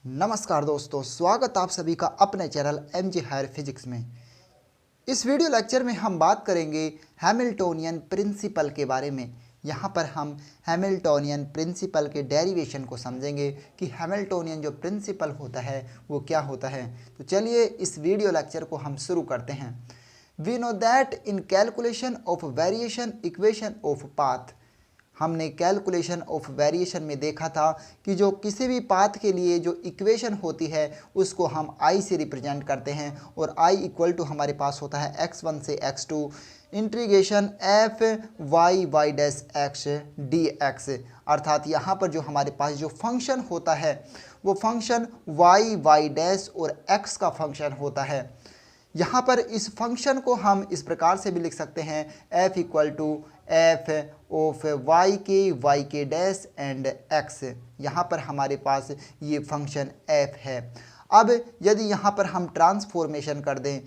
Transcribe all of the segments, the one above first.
नमस्कार दोस्तों, स्वागत आप सभी का अपने चैनल एमजे हायर फिजिक्स में। इस वीडियो लेक्चर में हम बात करेंगे हैमिल्टोनियन प्रिंसिपल के बारे में। यहाँ पर हम हैमिल्टोनियन प्रिंसिपल के डेरिवेशन को समझेंगे कि हैमिल्टोनियन जो प्रिंसिपल होता है वो क्या होता है। तो चलिए इस वीडियो लेक्चर को हम शुरू करते हैं। We know that in calculation of variation equation of path, हमने कैलकुलेशन ऑफ वेरिएशन में देखा था कि जो किसी भी पाथ के लिए जो इक्वेशन होती है उसको हम आई से रिप्रेजेंट करते हैं और आई इक्वल टू हमारे पास होता है x1 से x2 integration f y y dash x d x. अर्थात यहाँ पर जो हमारे पास जो फंक्शन होता है वो फंक्शन वाई वाई डैश और एक्स का फंक्शन होता है। यहाँ पर इस फंक्शन को हम इस प्रकार से भी लिख सकते हैं f equal to f of y के डैश एंड एक्स। यहाँ पर हमारे पास ये फंक्शन f है। अब यदि यहाँ पर हम ट्रांसफॉर्मेशन कर दें,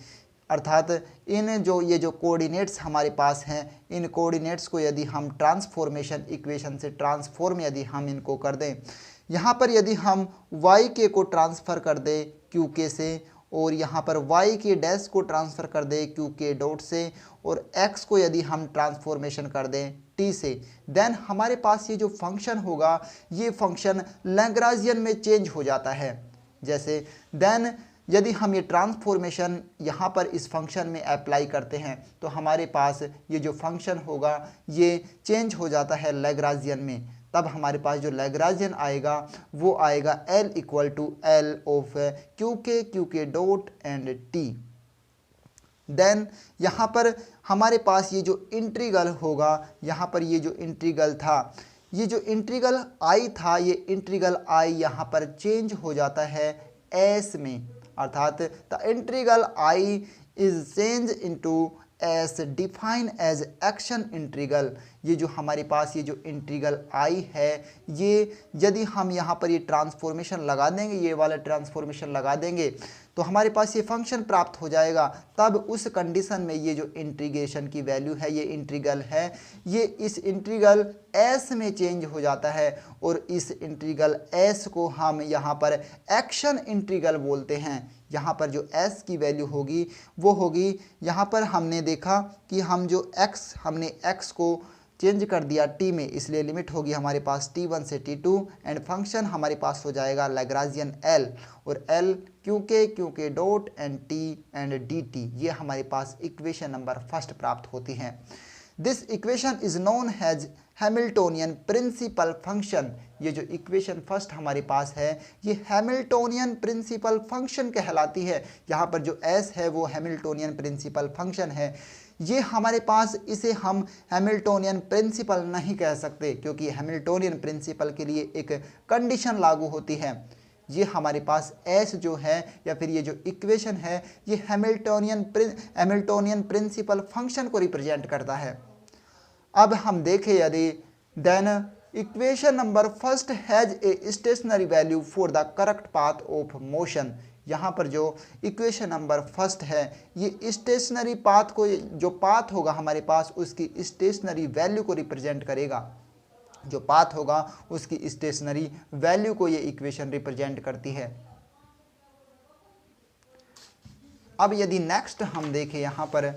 अर्थात इन ये जो कोऑर्डिनेट्स हमारे पास हैं, इन कोऑर्डिनेट्स को यदि हम ट्रांसफॉर्मेशन इक्वेशन से ट्रांसफॉर्म यदि हम इनको कर दें, यहाँ पर यदि हम वाई के को ट्रांसफ़र कर दें क्यू के से और यहाँ पर y के डैश को ट्रांसफ़र कर दें q के डॉट से और x को यदि हम ट्रांसफॉर्मेशन कर दें t से, देन हमारे पास ये जो फंक्शन होगा ये फंक्शन लैग्रांजियन में चेंज हो जाता है। जैसे देन यदि हम ये ट्रांसफॉर्मेशन यहाँ पर इस फंक्शन में अप्लाई करते हैं तो हमारे पास ये जो फंक्शन होगा ये चेंज हो जाता है लैग्रांजियन में। तब हमारे पास जो लैग्रांजियन आएगा वो आएगा L equal to L of q के डॉट एंड टी। देन यहाँ पर हमारे पास ये जो इंटीग्रल होगा, यहाँ पर ये जो इंटीग्रल था, ये जो इंटीग्रल आई था, ये इंटीग्रल आई यहाँ पर चेंज हो जाता है एस में। अर्थात the integral I is change into s define as action integral. ये जो हमारे पास ये जो इंटीग्रल आई है, ये यदि हम यहाँ पर ये ट्रांसफॉर्मेशन लगा देंगे, ये वाला ट्रांसफॉर्मेशन लगा देंगे तो हमारे पास ये फंक्शन प्राप्त हो जाएगा। तब उस कंडीशन में ये जो इंटीग्रेशन की वैल्यू है, ये इंटीग्रल है, ये इस इंटीग्रल एस में चेंज हो जाता है और इस इंटीग्रल एस को हम यहाँ पर एक्शन इंटीग्रल बोलते हैं। यहाँ पर जो s की वैल्यू होगी वो होगी, यहाँ पर हमने देखा कि हम जो हमने x को चेंज कर दिया t में, इसलिए लिमिट होगी हमारे पास t1 से t2 एंड फंक्शन हमारे पास हो जाएगा लैग्रांजियन L और L क्यू के dot and t and dt। ये हमारे पास इक्वेशन नंबर फर्स्ट प्राप्त होती है। This equation is known as Hamiltonian principal function. ये जो इक्वेशन फर्स्ट हमारे पास है ये हैमिल्टोनियन प्रिंसिपल फंक्शन कहलाती है। यहाँ पर जो s है वो हैमिल्टोनियन प्रिंसिपल फंक्शन है। ये हमारे पास इसे हम हैमिल्टोनियन प्रिंसिपल नहीं कह सकते क्योंकि हैमिल्टोनियन प्रिंसिपल के लिए एक कंडीशन लागू होती है। ये हमारे पास s जो है या फिर ये जो इक्वेशन है ये हैमिल्टोनियन प्रिंसिपल फंक्शन को रिप्रेजेंट करता है। अब हम देखें यदि then equation number first has a stationary value for the correct path of motion. यहाँ पर जो इक्वेशन नंबर फर्स्ट है ये स्टेशनरी पाथ को, जो पाथ होगा हमारे पास उसकी स्टेशनरी वैल्यू को रिप्रेजेंट करेगा। जो पाथ होगा उसकी स्टेशनरी वैल्यू को ये इक्वेशन रिप्रेजेंट करती है। अब यदि नेक्स्ट हम देखें यहाँ पर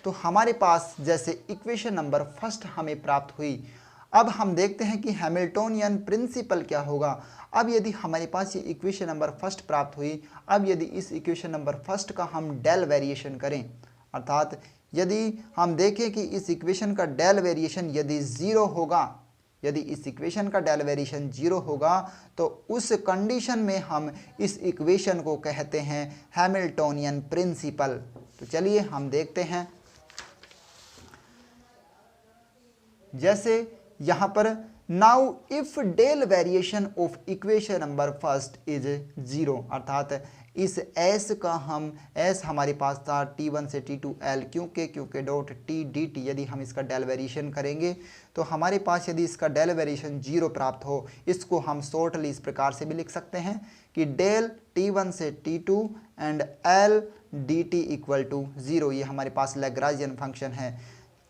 तो हमारे पास जैसे इक्वेशन नंबर फर्स्ट हमें प्राप्त हुई, अब हम देखते हैं कि हैमिल्टोनियन प्रिंसिपल क्या होगा। अब यदि हमारे पास ये इक्वेशन नंबर फर्स्ट प्राप्त हुई, अब यदि इस इक्वेशन नंबर फर्स्ट का हम डेल वेरिएशन करें, अर्थात यदि हम देखें कि इस इक्वेशन का डेल वेरिएशन यदि ज़ीरो होगा, यदि इस इक्वेशन का डेल वेरिएशन जीरो होगा तो उस कंडीशन में हम इस इक्वेशन को कहते हैं हैमिल्टोनियन प्रिंसिपल। तो चलिए हम देखते हैं। जैसे यहाँ पर now if del variation of equation number first is zero, अर्थात इस s का हम s हमारे पास था t1 से t2 L क्यू के डॉट t dt, यदि हम इसका डेल वेरिएशन करेंगे तो हमारे पास यदि इसका डेल वेरिएशन जीरो प्राप्त हो, इसको हम शॉर्टली इस प्रकार से भी लिख सकते हैं कि डेल t1 से t2 and L dt equal to zero. ये हमारे पास लैग्रांजियन फंक्शन है।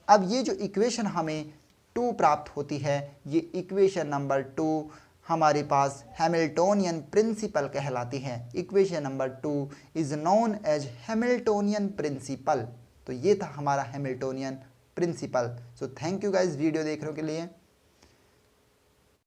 अब ये जो इक्वेशन हमें 2 प्राप्त होती है, ये इक्वेशन नंबर 2 हमारे पास हैमिल्टोनियन प्रिंसिपल कहलाती है। Equation number 2 is known as Hamiltonian principle. तो ये था हमारा Hamiltonian principle. So thank you guys video देखने के लिए।